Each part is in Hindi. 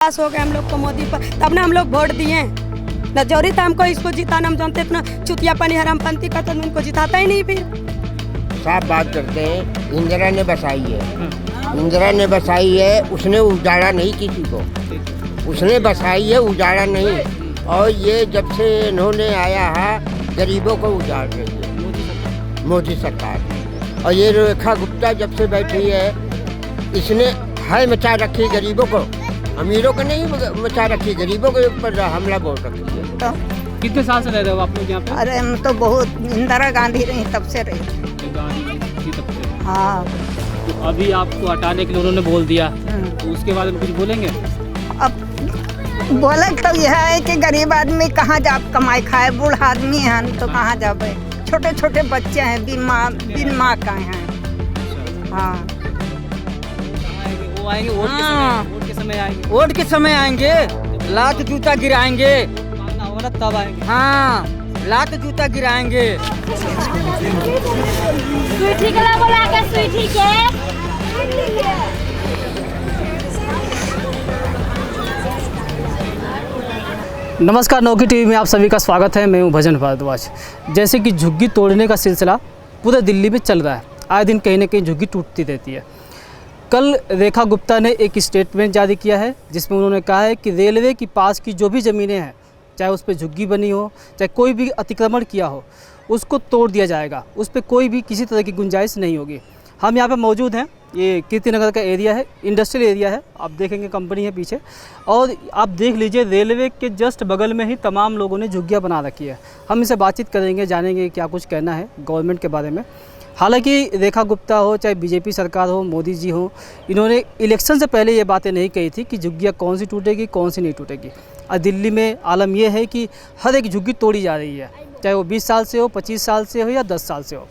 पास हो गए हम लोग को मोदी पर, तब ना हम लोग वोट दिए। न जरूरी था हमको इसको जिताना, हम जानते इतना चुतियापनी हरामपंथी करते तो उनको जिताता ही नहीं। फिर साफ बात करते हैं, इंदिरा ने बसाई है, इंदिरा ने बसाई है, उसने उजाड़ा नहीं किसी को, उसने बसाई है, उजाड़ा नहीं। और ये जब से इन्होंने आया है गरीबों को उजाड़ रही है मोदी सरकार। और ये रेखा गुप्ता जब से बैठी है, इसने हाय मचा रखी गरीबों को, अमीरों को नहीं मचा रखी, गरीबों के ऊपर हमला बोल रखी है। तो कितने साल से रह रहे हो आप लोग यहाँ पे? अरे हम तो बहुत इंदिरा गांधी रही तब से रही। गांधी जी तब से। हाँ। तो अभी आपको हटाने के लिए उन्होंने बोल दिया, तो उसके बाद में कुछ बोलेंगे? अब बोले तो यह है कि गरीब आदमी कहाँ जा कमाई खाए, बूढ़ा आदमी हैं तो कहाँ जाबे, छोटे छोटे बच्चे हैं, बिन माँ का हैं। हाँ वो आएंगे वोट के समय आएंगे। वोट के समय आएंगे, लात जूता गिराएंगे। मानना होगा ना तब आएंगे। हाँ, लात जूता गिराएंगे। स्वीटी के बोला के स्वीटी के नमस्कार, नौकी टीवी में आप सभी का स्वागत है। मैं हूं भजन भारद्वाज। जैसे कि झुग्गी तोड़ने का सिलसिला पूरे दिल्ली में चल रहा है, आए दिन कहीं ना कहीं झुग्गी टूटती रहती है। कल रेखा गुप्ता ने एक स्टेटमेंट जारी किया है जिसमें उन्होंने कहा है कि रेलवे के पास की जो भी ज़मीनें हैं, चाहे उस पर झुग्गी बनी हो, चाहे कोई भी अतिक्रमण किया हो, उसको तोड़ दिया जाएगा, उस पर कोई भी किसी तरह की गुंजाइश नहीं होगी। हम यहाँ पे मौजूद हैं, ये कीर्ति नगर का एरिया है, इंडस्ट्रियल एरिया है, आप देखेंगे कंपनी है पीछे, और आप देख लीजिए रेलवे के जस्ट बगल में ही तमाम लोगों ने झुग्गियाँ बना रखी है। हम इसे बातचीत करेंगे, जानेंगे क्या कुछ कहना है गवर्नमेंट के बारे में। हालांकि रेखा गुप्ता हो, चाहे बीजेपी सरकार हो, मोदी जी हो, इन्होंने इलेक्शन से पहले ये बातें नहीं कही थी कि झुग्गियाँ कौन सी टूटेगी, कौन सी नहीं टूटेगी। और दिल्ली में आलम यह है कि हर एक झुग्गी तोड़ी जा रही है, चाहे वो 20 साल से हो, 25 साल से हो या 10 साल से हो।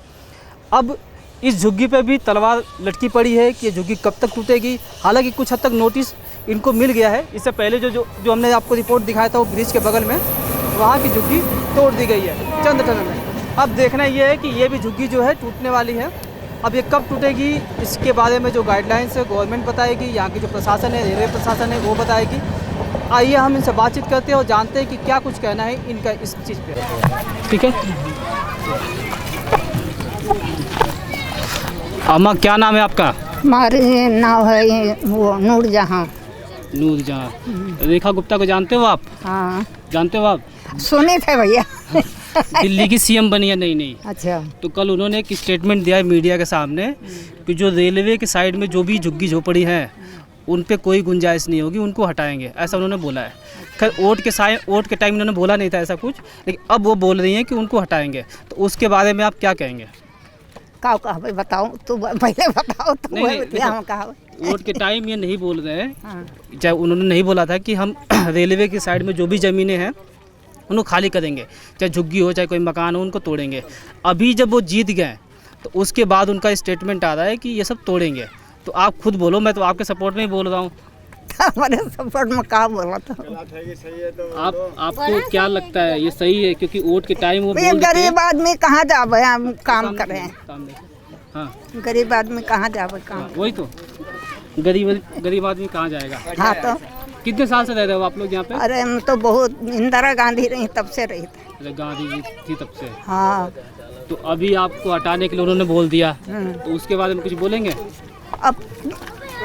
अब इस झुग्गी पे भी तलवार लटकी पड़ी है कि ये झुग्गी कब तक टूटेगी। हालांकि कुछ हद तक नोटिस इनको मिल गया है। इससे पहले जो हमने आपको रिपोर्ट दिखाया था, वो ब्रिज के बगल में वहाँ की झुग्गी तोड़ दी गई है चंद टन में। अब देखना ये है कि ये भी झुग्गी जो है टूटने वाली है। अब ये कब टूटेगी, इसके बारे में जो गाइडलाइंस है गवर्नमेंट बताएगी, यहाँ की जो प्रशासन है, रेलवे प्रशासन है, वो बताएगी। आइए हम इनसे बातचीत करते हैं और जानते हैं कि क्या कुछ कहना है इनका इस चीज़ पे। ठीक है अम्मा, क्या नाम है आपका? हमारे नाम है वो नूरजहां। नूरजहां। रेखा गुप्ता को जानते हो आप? हाँ जानते हो आप? सुने थे भैया। दिल्ली की सीएम बनी है नहीं। अच्छा। तो कल उन्होंने एक स्टेटमेंट दिया है मीडिया के सामने कि जो रेलवे के साइड में जो भी झुग्गी झोपड़ी है उन पे कोई गुंजाइश नहीं होगी, उनको हटाएंगे, ऐसा उन्होंने बोला है। खैर वोट के टाइम उन्होंने बोला नहीं था ऐसा कुछ, लेकिन अब वो बोल रही हैं कि उनको हटाएंगे। तो उसके बारे में आप क्या कहेंगे? का कहा बताओ, तू पहले बताओ तो वोट के टाइम ये नहीं बोल रहे हैं। हाँ। चाहे उन्होंने नहीं बोला था कि हम रेलवे की साइड में जो भी ज़मीनें हैं उनको खाली करेंगे, चाहे झुग्गी हो, चाहे कोई मकान हो, उनको तोड़ेंगे। अभी जब वो जीत गए तो उसके बाद उनका स्टेटमेंट आ रहा है कि ये सब तोड़ेंगे। तो आप खुद बोलो, मैं तो आपके सपोर्ट में ही बोल रहा हूँ। हमारे सपोर्ट में कहा बोला था। आपको क्या लगता है ये सही है? क्योंकि वोट के टाइम वो बोल गरीब आदमी कहाँ जावे, हम काम करें। हाँ, गरीब आदमी कहाँ जावे काम। वही तो, गरीब आदमी कहाँ जाएगा। हाँ तो कितने साल से रह रहे हो आप लोग यहाँ पे? अरे हम तो बहुत इंदिरा गांधी रही तब से रही थे। अरे गांधी जी थी तब से। हाँ। तो अभी आपको हटाने के लिए उन्होंने बोल दिया, तो उसके बारे में कुछ बोलेंगे? अब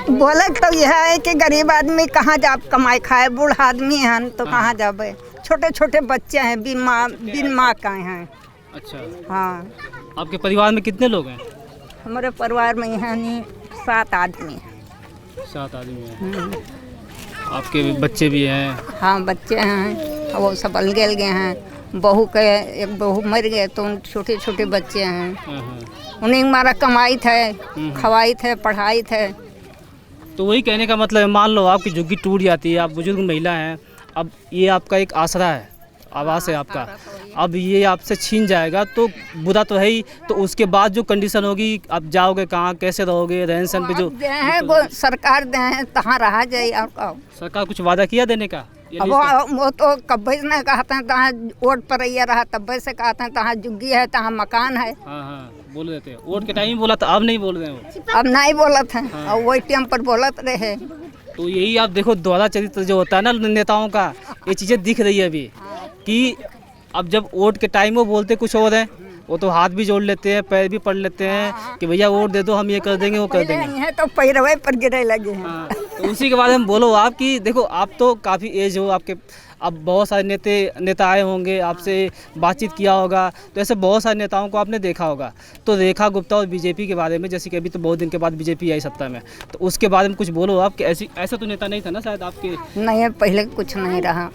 बोले तो यह है कि गरीब आदमी कहाँ जा कमाई खाए, बूढ़ा आदमी हैं तो कहाँ जाबे, छोटे छोटे बच्चे हैं, बिन माँ का हैं। अच्छा। हाँ। आपके परिवार में कितने लोग हैं? हमारे परिवार में यहाँ 7 आदमी हैं। 7 आदमी हैं। आपके बच्चे भी हैं? हाँ बच्चे हैं, वो सब अलगल गए हैं। बहू के एक बहू मर गए तो उन छोटे छोटे बच्चे हैं, उन्हें हमारा कमाई थे, खवाई थे, पढ़ाई थे। तो वही कहने का मतलब है, मान लो आपकी झुग्गी टूट जाती है, आप बुजुर्ग महिला हैं, अब ये आपका एक आसरा है, आवास है आपका, अब ये आपसे छीन जाएगा तो बुरा तो है ही। तो उसके बाद जो कंडीशन होगी, आप जाओगे कहाँ, कैसे रहोगे, रहन सहन पे जो वो सरकार दे हैं तहाँ रहा जाए। और सरकार कुछ वादा किया देने का? वो तो कब्बे ने कहते हैं तहाँ वोट पर रहा, तब्बे से कहते हैं तहाँ झुग्गी है, तहाँ मकान है। हाँ, बोल देते हैं। वोट के टाइम बोला था, अब नहीं बोल रहे हैं वो। अब नहीं बोलत है। और वही टाइम पर बोलत रहे। तो यही आप देखो द्वारा चरित्र जो होता है ना नेताओं का, ये चीज़ें दिख रही है अभी कि अब जब वोट के टाइम वो बोलते कुछ और है, वो तो हाथ भी जोड़ लेते हैं, पैर भी पड़ लेते हैं कि भैया वोट दे दो, हम ये कर देंगे वो कर देंगे। है तो पैरवे पर गिरे लगे हैं। हाँ, तो उसी के बारे में बोलो आप कि देखो आप तो काफ़ी एज हो आपके, अब बहुत सारे नेता आए होंगे, आपसे बातचीत किया होगा, तो ऐसे बहुत सारे नेताओं को आपने देखा होगा। तो रेखा गुप्ता और बीजेपी के बारे में, जैसे कि अभी तो बहुत दिन के बाद बीजेपी आई सत्ता में, तो उसके बारे में कुछ बोलो आप कि ऐसा तो नेता नहीं था ना शायद आपके, नहीं पहले कुछ नहीं रहा।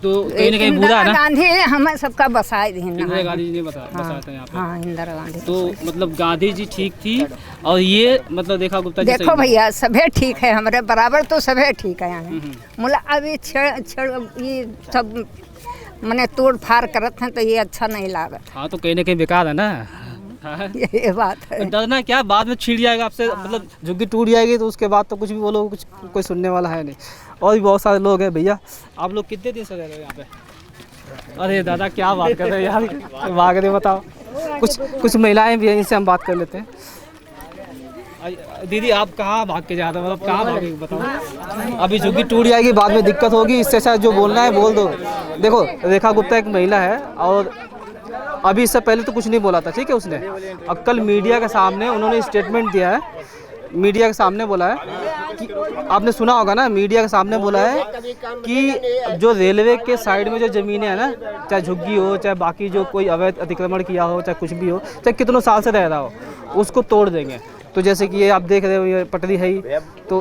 तो कहीं ना कहीं बुरा है ना। गांधी हमें सबका बसाए दी इंदिरा गांधी जी ने बताया था यहाँ पे। हाँ इंदिरा गांधी। तो मतलब गांधी जी ठीक थी और ये मतलब रेखा गुप्ता जी देखो भैया सभे ठीक है, हमारे बराबर तो सभे ठीक है यहाँ। मुला अभी छेड़ ये सब मने तोड़ फाड़ करत हैं तो ये अच्छा नहीं लागत। हाँ तो कहीं ना कहीं बेकार है ना। ये बात है। तो डरना क्या, बाद में छिड़ जाएगा आपसे, मतलब झुग्गी टूट जाएगी तो उसके बाद तो कुछ भी बोलो, कुछ कोई सुनने वाला है नहीं। और भी बहुत सारे लोग हैं। भैया आप लोग कितने दिन से रह रहे हो यहाँ पे? अरे दादा क्या बात कर रहे हैं यार, भाग रहे बताओ। कुछ महिलाएं भी हैं, इनसे हम बात कर लेते हैं। दीदी आप कहाँ भाग के जा रहे हो, मतलब कहाँ भागे बताओ। अभी झुग्गी टूट जाएगी, बाद में दिक्कत होगी, इससे अच्छा जो बोलना है बोल दो। देखो रेखा गुप्ता एक महिला है और अभी इससे पहले तो कुछ नहीं बोला था, ठीक है उसने। अब कल मीडिया के सामने उन्होंने स्टेटमेंट दिया है, मीडिया के सामने बोला है कि आपने सुना होगा ना, मीडिया के सामने बोला है कि जो रेलवे के साइड में जो ज़मीनें हैं ना, चाहे झुग्गी हो चाहे बाकी जो कोई अवैध अतिक्रमण किया हो, चाहे कुछ भी हो, चाहे कितनों साल से रह रहा हो, उसको तोड़ देंगे। तो जैसे कि ये आप देख रहे हो ये पटरी है ही, तो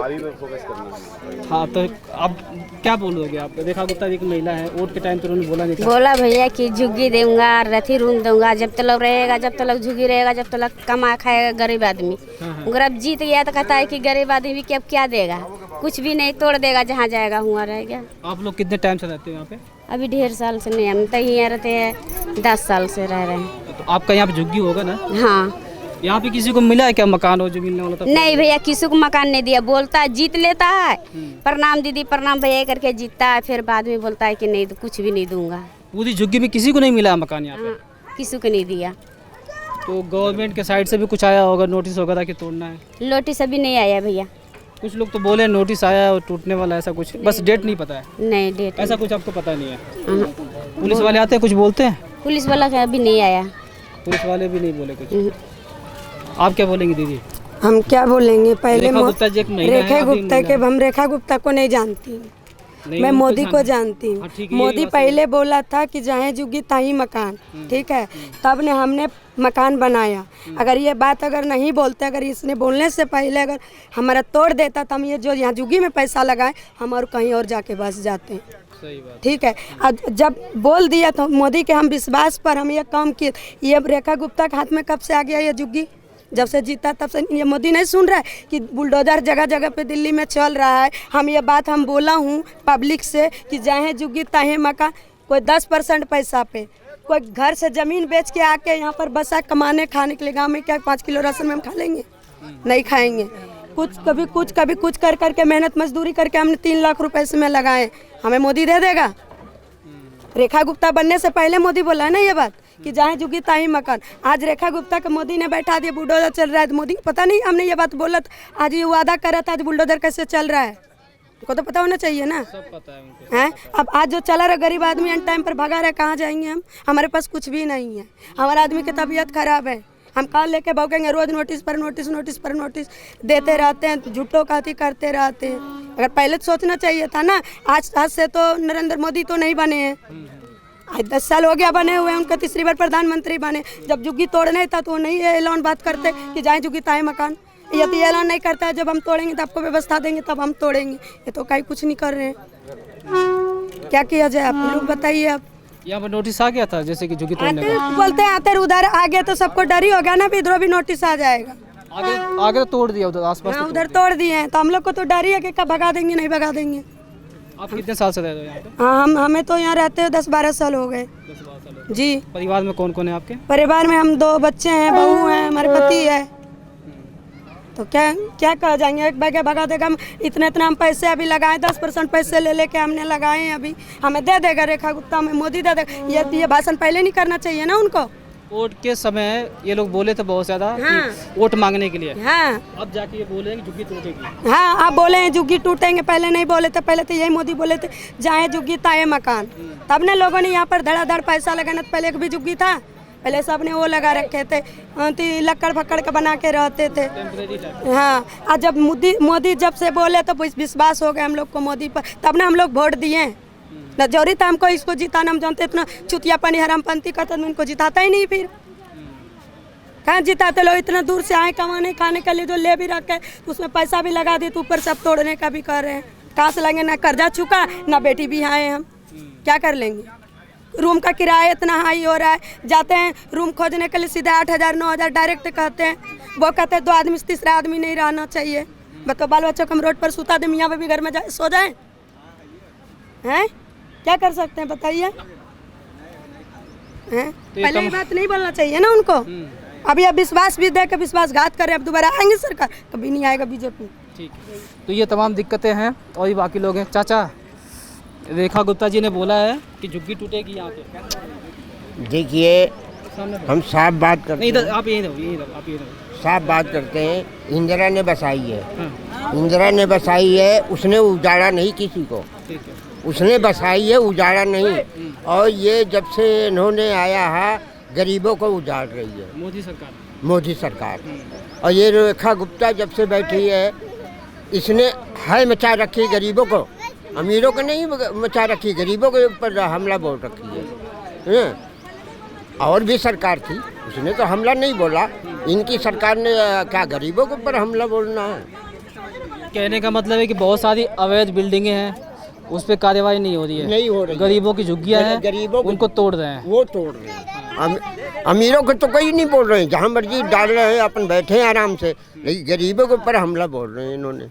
हाँ तो आप क्या बोलोगे आप? रेखा गुप्ता एक महिला है, वोट के टाइम तो उन्होंने बोला नहीं था। बोला भैया कि झुग्गी दूंगा, रथी रून दूंगा, जब तक रहेगा, जब तक झुग्गी रहेगा, जब तक कमा खाएगा गरीब आदमी। अगर अब जीत गया तो कहता है कि गरीब आदमी की अब क्या देगा, कुछ भी नहीं, तोड़ देगा, जहाँ जाएगा हुआ रहेगा। आप लोग कितने टाइम से रहते हो यहाँ पे? अभी ढेर साल से नहीं, हम तो यहाँ रहते हैं 10 साल से रह रहे हैं। तो आपका यहाँ पे झुग्गी होगा ना? हाँ। यहाँ पे किसी को मिला है क्या मकान हो जो मिलने वाला था? नहीं भैया किसी को मकान नहीं दिया, बोलता है जीत लेता है, प्रणाम दीदी प्रणाम भैया करके जीतता है, फिर बाद में बोलता है कि नहीं तो कुछ भी नहीं दूंगा। पूरी झुग्गी में किसी को नहीं मिला मकान यहाँ पे? हाँ, किसी को नहीं दिया। तो गवर्नमेंट के साइड से भी कुछ आया होगा, नोटिस वगैरह कि तोड़ना है? नोटिस अभी नहीं आया भैया। कुछ लोग तो बोले नोटिस आया और टूटने वाला, ऐसा कुछ, बस डेट नहीं पता है। नहीं डेट ऐसा कुछ आपको पता नहीं है? पुलिस वाले आते हैं कुछ बोलते हैं? पुलिस वाला का अभी नहीं आया। पुलिस वाले भी नहीं बोले कुछ। आप क्या बोलेंगे दीदी? हम क्या बोलेंगे, पहले रेखा गुप्ता जी एक महिला है, रेखा आप भी गुप्ता के, हम रेखा गुप्ता को नहीं जानती, नहीं, मैं उनको मोदी को जानती हाँ, हूँ। ठीक है, मोदी ये बात पहले बोला था कि जहाँ झुग्गी ताही मकान, ठीक है, तब ने हमने मकान बनाया। अगर ये बात अगर नहीं बोलते, अगर इसने बोलने से पहले अगर हमारा तोड़ देता तो हम ये जो यहाँ झुग्गी में पैसा लगाए हम और कहीं और जाके बस जाते हैं। सही बात। ठीक है, अब जब बोल दिया तो मोदी के हम विश्वास पर हम ये काम किए। ये रेखा गुप्ता के हाथ में कब से आ गया ये झुग्गी? जब से जीता तब से। ये मोदी नहीं सुन रहा है कि बुलडोजर जगह जगह पे दिल्ली में चल रहा है। हम ये बात हम बोला हूँ पब्लिक से कि जहाँ झुग्गी तहे मकान, कोई 10% पैसा पे, कोई घर से ज़मीन बेच के आके यहाँ पर बसा कमाने खाने के लिए। गाँव में क्या 5 किलो राशन में हम खा लेंगे? नहीं खाएंगे। कुछ कभी कुछ कर करके मेहनत मजदूरी करके हमने 3 लाख रुपए इसमें लगाए, हमें मोदी दे देगा? रेखा गुप्ता बनने से पहले मोदी बोला है ना ये बात कि जहाँ झुग्गी ताही मकान। आज रेखा गुप्ता को मोदी ने बैठा दिया, बुलडोजर चल रहा है। तो मोदी को पता नहीं हमने ये बात बोला था, आज ये वादा कर रहा था, आज बुलडोजर कैसे चल रहा है उनको तो पता होना चाहिए ना। सब पता है उनको। हैं अब आज जो चला रहा गरीब आदमी अन टाइम पर भगा रहा, कहाँ जाएंगे हम? हमारे पास कुछ भी नहीं है, हमारे आदमी की तबीयत खराब है, हम कहाँ लेके भोगेंगे? रोज नोटिस पर नोटिस नोटिस पर नोटिस देते रहते हैं, झूठों का करते रहते हैं। अगर पहले तो सोचना चाहिए था ना। आज से तो नरेंद्र मोदी तो नहीं बने हैं, आज 10 साल हो गया बने हुए, उनका 3री बार प्रधानमंत्री बने। जब झुग्गी तोड़ने था तो नहीं ऐलान बात करते कि जाए झुग्गी ताए मकान। ये तो ऐलान नहीं करता है, जब हम तोड़ेंगे तो आपको व्यवस्था देंगे तब हम तोड़ेंगे। ये तो कहीं कुछ नहीं कर रहे हैं, क्या किया जाए आप लोग बताइए। आप यहाँ पर नोटिस आ गया था जैसे कि झुग्गी तोड़ने आते का? बोलते हैं आते उधर आ गया तो सबको डर ही हो गया ना, भी इधर भी नोटिस आ जाएगा। आगे तो तोड़ दिया उधर आसपास। हाँ, उधर तोड़ दिए हैं तो हम लोग को तो डर ही है कि कब भगा देंगे नहीं भगा देंगे। आप कितने साल से रह रहे हो यहाँ पे? हाँ हमें तो यहाँ रहते हुए 10-12 साल हो गए 10-12 साल। जी। परिवार में कौन कौन है आपके? परिवार में हम 2 बच्चे हैं, बहू हैं, हमारे पति है। तो क्या कह जाएंगे, एक बैग भगा देगा। हम इतना हम पैसे अभी लगाए, 10% पैसे ले लेके हमने लगाए हैं, अभी हमें दे देगा रेखा गुप्ता, हमें मोदी दे देगा। ये भाषण पहले नहीं करना चाहिए ना उनको। वोट के समय ये लोग बोले थे बहुत ज़्यादा हाँ। कि वोट मांगने के लिए, हाँ अब जाके ये बोले हैं कि झुग्गी टूटेगी। हाँ, आप बोले हैं झुग्गी टूटेंगे, पहले नहीं बोले थे। पहले तो यही मोदी बोले थे जाए झुग्गी ताए मकान, तब ने लोगों ने यहाँ पर धड़ाधड़ पैसा लगाना। पहले एक भी झुग्गी था, पहले सब ने वो लगा रखे थे, लक्कड़ फक्कड़ के बना के रहते थे। हाँ, और जब मोदी जब से बोले तो विश्वास हो गया हम लोग को मोदी पर, तब ना हम लोग वोट दिए। न जरूरी था हमको इसको जिताना, हम जानते इतना चुतिया पानी हरामपंथी करते तो उनको जिताता ही नहीं। फिर कहाँ जिताते लोग, इतना दूर से आए कमाने खाने के लिए, जो ले भी रखे उसमें पैसा भी लगा दिए, तो ऊपर सब तोड़ने का भी कर रहे हैं। कहाँ से लेंगे, ना कर्जा चुका ना बेटी भी आए, हम क्या कर लेंगे। रूम का किराया इतना हाई हो रहा है, जाते हैं रूम खोजने के लिए सीधे 8,000 9,000 डायरेक्ट कहते हैं। वो कहते हैं 2 आदमी से तीसरा आदमी नहीं रहना चाहिए। बताओ, बाल बच्चों को हम रोड पर सुता दें, मियाँ भी घर में सो जाए, हैं क्या कर सकते हैं बताइए। पहले ये बात नहीं बोलना चाहिए ना उनको। अभी अब विश्वास भी दे के विश्वासघात करे, अब दोबारा आएंगे सरकार, कभी नहीं आएगा बीजेपी। ठीक है, तो ये तमाम दिक्कतें हैं और ये बाकी लोग हैं। चाचा, रेखा गुप्ता जी ने बोला है कि झुग्गी टूटेगी यहाँ पे। देखिए, हम साफ बात करते नहीं, हैं, इधर आप यहीं रहो, आप यहीं रहो। साफ बात करते हैं। इंदिरा ने बसाई है, इंदिरा ने बसाई है, उसने उजाड़ा नहीं किसी को, ठीक है, उसने बसाई है, उजाड़ा नहीं। और ये जब से इन्होंने आया है, गरीबों को उजाड़ रही है मोदी सरकार। और ये रेखा गुप्ता जब से बैठी है, इसने हाय मचा रखी गरीबों को, अमीरों को नहीं मचा रखी, गरीबों के ऊपर हमला बोल रखी है। और भी सरकार थी, उसने तो हमला नहीं बोला, इनकी सरकार ने क्या गरीबों के ऊपर हमला बोलना है। कहने का मतलब है कि बहुत सारी अवैध बिल्डिंगें हैं, उस पर कार्रवाई नहीं हो रही है, नहीं हो रही। गरीबों की झुग्गियाँ हैं, गरीबों उनको तोड़ रहे हैं, वो तोड़ रहे हैं। अमीरों को तो कोई नहीं बोल रहे हैं, जहाँ मर्जी डाल रहे हैं, अपन बैठे हैं आराम से, लेकिन गरीबों के ऊपर हमला बोल रहे हैं इन्होंने।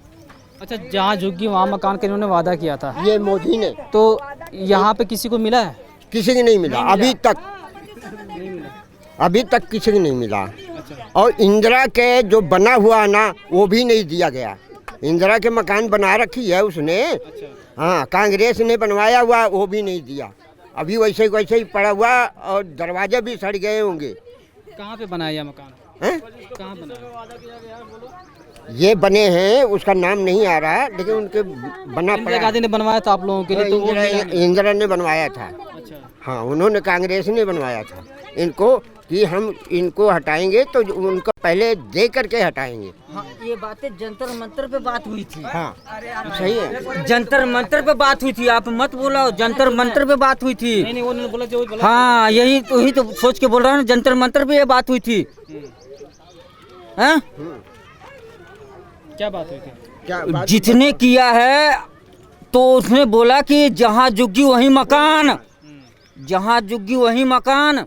अच्छा, जहाँ झुग्गी वहाँ मकान का इन्होंने वादा किया था, ये मोदी ने, तो यहाँ पे किसी को मिला है? किसी को नहीं मिला अभी तक, अभी तक किसी को नहीं मिला। और इंदिरा के जो बना हुआ ना, वो भी नहीं दिया गया। इंदिरा के मकान बना रखी है उसने, हाँ, कांग्रेस ने बनवाया हुआ, वो भी नहीं दिया। अभी वैसे ही पड़ा हुआ, और दरवाजे भी सड़ गए होंगे। कहाँ पे बनाया मकान हैं? कहाँ बनाया? ये बने हैं, उसका नाम नहीं आ रहा, लेकिन उनके बना इंदिरा पड़ा। गांधी ने बनवाया था आप लोगों के लिए, तो वो इंदिरा ने बनवाया था। अच्छा, हाँ, उन्होंने, कांग्रेस ने बनवाया था इनको, कि हम इनको हटाएंगे तो उनको पहले दे करके हटाएंगे। हाँ, ये बातें जंतर मंतर पे बात हुई थी। हाँ, सही है। जंतर मंतर पे बात हुई थी, आप मत बोलो, जंतर मंतर पे बात हुई थी। नहीं, उन्होंने बोला जो बोला। हाँ, यही तो सोच के बोल रहा हूँ, जंतर मंतर पे ये बात हुई थी। हैं? क्या बात हुई थी? क्या बात? जिसने किया है तो उसने बोला कि जहाँ झुग्गी वहीं मकान, जहाँ झुग्गी वहीं मकान।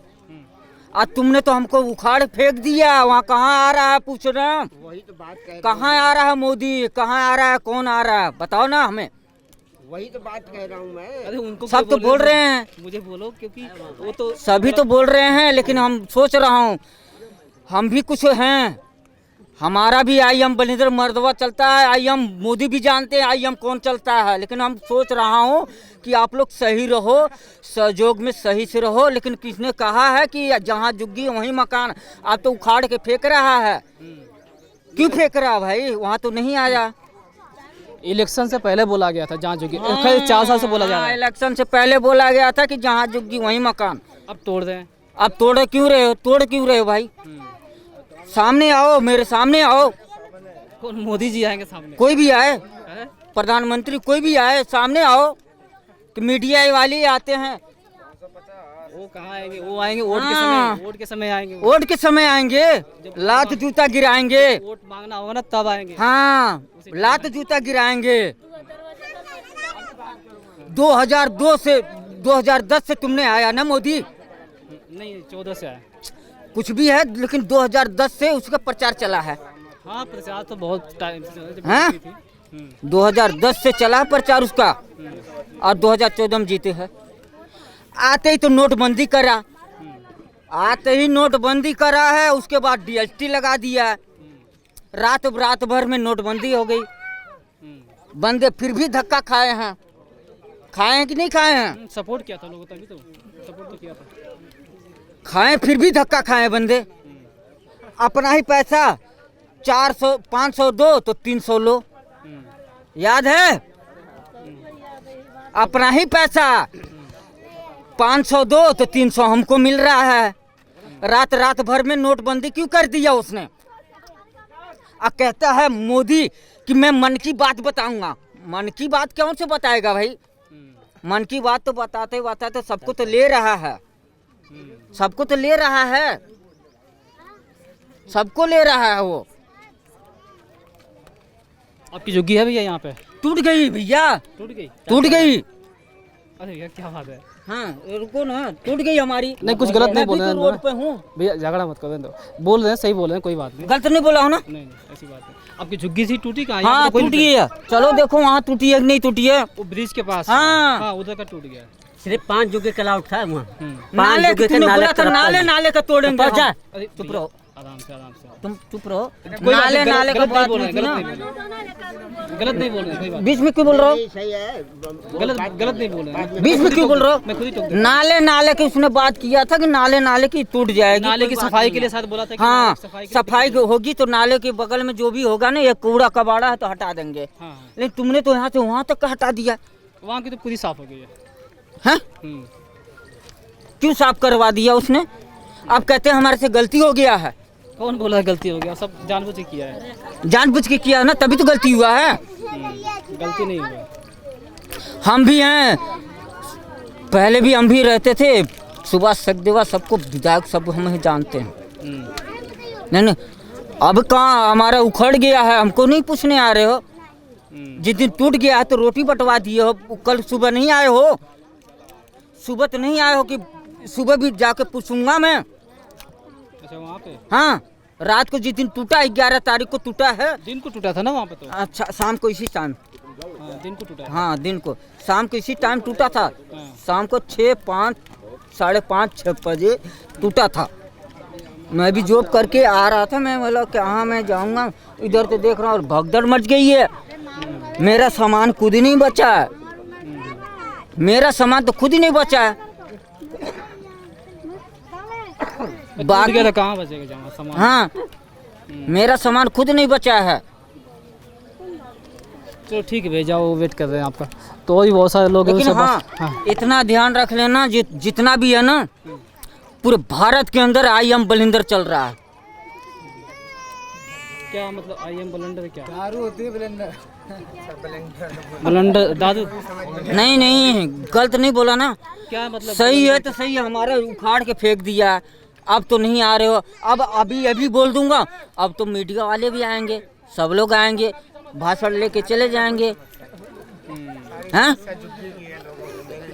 आज तुमने तो हमको उखाड़ फेंक दिया, वहाँ कहाँ आ रहा है पूछ रहे हैं, वही तो बात कह रहा कहाँ आ रहा है मोदी, कहाँ आ रहा है, कौन आ रहा है, बताओ ना हमें। हूँ, वही तो बात कह रहा हूँ मैं। अरे उनको सब तो बोल रहे हैं, मुझे बोलो, क्योंकि वो तो सभी तो बोल रहे हैं, लेकिन हम सोच रहा हूँ, हम भी कुछ हैं, हमारा भी IM बलिंदर मर्दवा चलता है, IM मोदी भी जानते हैं IM कौन चलता है। लेकिन हम सोच रहा हूँ कि आप लोग सही रहो, सहयोग में सही से रहो। लेकिन किसने कहा है कि जहाँ झुग्गी वहीं मकान, आप तो उखाड़ के फेंक रहा है। क्यों फेंक रहा है भाई, वहाँ तो नहीं आया। इलेक्शन से पहले बोला गया था जहाँ झुग्गी, खैर 4 साल से बोला जा रहा है। इलेक्शन से पहले बोला गया था कि जहाँ झुग्गी वहीं मकान। अब तोड़ दें। अब तोड़ क्यों रहे हो भाई? सामने आओ, मेरे सामने आओ। कौन, मोदी जी आएंगे सामने? कोई भी आए, हैं? प्रधानमंत्री कोई भी आए, सामने आओ। तो मीडिया वाले आते हैं, वो कहाँ आएंगे? वो आएंगे वोट के समय, वोट के समय आएंगे। वोट के समय आएंगे, लात जूता गिराएंगे। वोट मांगना होगा ना तब आएंगे। हाँ, लात जूता गिराएंगे। 2002 से 2010 से तुमने आया ना मोदी, नहीं 14 से आया। कुछ भी है, लेकिन 2010 से उसका प्रचार चला है। हाँ, प्रचार तो बहुत टाइम से हाँ? 2010 से चला प्रचार उसका, और 2014 में जीते हैं। आते ही तो नोटबंदी करा, आते ही नोटबंदी करा है, उसके बाद DST लगा दिया। रात भर में नोटबंदी हो गई। बंदे फिर भी धक्का खाए हैं, खाए हैं कि नहीं खाए हैं? सपोर्ट किया था लोगों, तभी तो सपोर्ट तो किया था। खाएं फिर भी धक्का खाएं बंदे। अपना ही पैसा 400 500 दो तो 300 लो, याद है? अपना ही पैसा 500 दो तो 300 हमको मिल रहा है। रात भर में नोटबंदी क्यों कर दिया उसने? अब कहता है मोदी कि मैं मन की बात बताऊंगा। मन की बात कौन से बताएगा भाई? मन की बात तो बताते बताते सबको तो ले रहा है, सबको तो ले रहा है, सबको ले रहा है वो। आपकी झुग्गी है भैया यहाँ पे? टूट गई भैया, टूट गई? टूट गई। अरे भैया क्या बात है। हाँ रुको ना, टूट गई हमारी। नहीं कुछ गलत नहीं बोल रहे हैं रोड पे हूँ भैया, झगड़ा मत कर दो, बोल रहे हैं सही बोल रहे हैं, कोई बात नहीं। गलत नहीं बोला हूँ ना? नहीं ऐसी बात है। आपकी झुग्गी सी टूटी कहाँ? हाँ टूट गई है। चलो देखो वहाँ टूटी है कि नहीं टूटी है। वो ब्रिज के पास। हाँ। हाँ उधर का टूट गया। सिर्फ 5 जुगे का अलाउड था वहाँ। नाले जुगे तूने बोला था, तरफ नाले का तोड़ेंगे। जा। अरे चुप रहो, आराम से तुम चुप रहो। कोई बात नहीं, नाले का गलत नहीं बात बोल रहे मत हैं, ना। गलत नहीं बोल रहे हैं, कोई बात बीच में क्यों बोल रहे हो? सही है। गलत नहीं बोल रहे हैं। बीच में क्यों बोल रहे हो? मैं खुद ही टोक नाले की उसने बात किया था कि नाले की टूट जाएगी। नाले की कोई बात सफाई नहीं के लिए है। साथ बोला था कि हाँ नाले की सफाई के लिए सफाई होगी तो नाले के बगल में जो भी होगा ना, ये कूड़ा कबाड़ा है तो हटा देंगे। हाँ लेकिन तुमने तो यहाँ से वहाँ तक का हटा दिया वहाँ की तो पूरी साफ हो गई है। है। क्यों साफ करवा दिया उसने? आप कहते हैं हमारे से गलती हो गया है। कौन बोला है गलती हो गया? सब जानबूझ के किया है। जानबूझ के किया ना, तभी तो गलती हुआ है। गलती नहीं हुआ। हम भी हैं, पहले भी हम भी रहते थे। सुभाष सचदेवा सबको विधायक सब हम जानते हैं। नहीं अब कहाँ हमारा उखड़ गया है, हमको नहीं पूछने आ रहे हो। जिस दिन टूट गया है तो रोटी बंटवा दिए हो, कल सुबह नहीं आए हो? सुबह तो नहीं आए हो कि सुबह भी जाके पूछूंगा मैं। अच्छा वहाँ पे? हाँ रात को जिस दिन टूटा 11 तारीख को टूटा है। दिन को टूटा था ना वहाँ पे तो? अच्छा शाम को इसी टाइम। हाँ, दिन को टूटा है। हाँ दिन को, शाम को इसी टाइम टूटा था। हाँ। शाम को 6 5 साढ़े 5 6 बजे टूटा था। मैं भी जॉब करके आ रहा था, मैं बोला कहाँ मैं जाऊँगा, इधर तो देख रहा हूँ और भगदड़ मच गई है। मेरा सामान खुद ही नहीं बचा है, मेरा सामान तो खुद ही नहीं बचा है। टूट गया था, कहाँ बचेगा जहाँ सामान? हाँ मेरा सामान खुद नहीं बचा है। चलो ठीक है भैया, वो वेट कर रहे हैं आपका। तो और भी बहुत सारे लोग हैं लेकिन उसके हाँ, पास। हाँ इतना ध्यान रख लेना, जितना भी है ना पूरे भारत के अंदर IM बलिंदर चल रहा है। क्या मतलब IM बलंडर? क्या दारू होती है बलंडर? बलंडर दारू? नहीं गलत नहीं बोला ना। क्या मतलब? सही है तो सही है, हमारा उखाड़ के फेंक दिया। अब तो नहीं आ रहे हो, अब अभी बोल दूंगा। अब तो मीडिया वाले भी आएंगे, सब लोग आएंगे, भाषण लेके चले जाएंगे। हैं?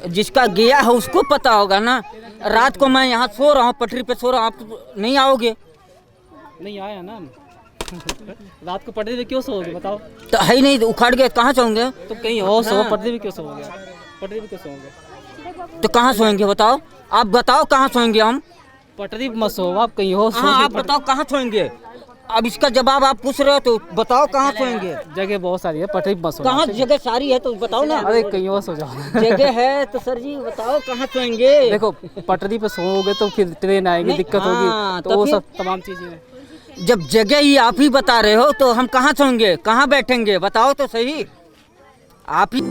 जिसका गया है उसको पता होगा ना। रात को मैं यहाँ सो रहा हूँ, पटरी पे सो रहा हूँ, आप नहीं आओगे? नहीं आया ना रात को पटरी पे क्यों सोओगे बताओ? तो है ही नहीं, उखाड़ गए कहाँ सोएंगे? तो कहीं और सो, पटरी पे क्यों सोओगे? पटरी पे क्यों सोओगे? तो कहाँ सोएंगे बताओ? आप बताओ कहाँ सोएंगे हम? पटरी पे मत सो, आप कहीं और सो। हाँ आप बताओ कहाँ सोएंगे? अब इसका जवाब आप पूछ रहे हो तो बताओ कहाँ सोएंगे? जगह बहुत सारी है, पटरी पे मत सो। कहाँ जगह सारी है तो बताओ ना। अरे कहीं और सो जाओ। जगह है तो सर जी बताओ कहाँ सोएंगे? देखो पटरी पे सोओगे तो फिर ट्रेन आएगी, नहीं, दिक्कत हाँ, होगी, तो तो वो फिर? सब तमाम चीजें हैं। जब जगह ही आप ही बता रहे हो तो हम कहाँ सोएंगे, कहाँ बैठेंगे? बताओ तो सही आप ही।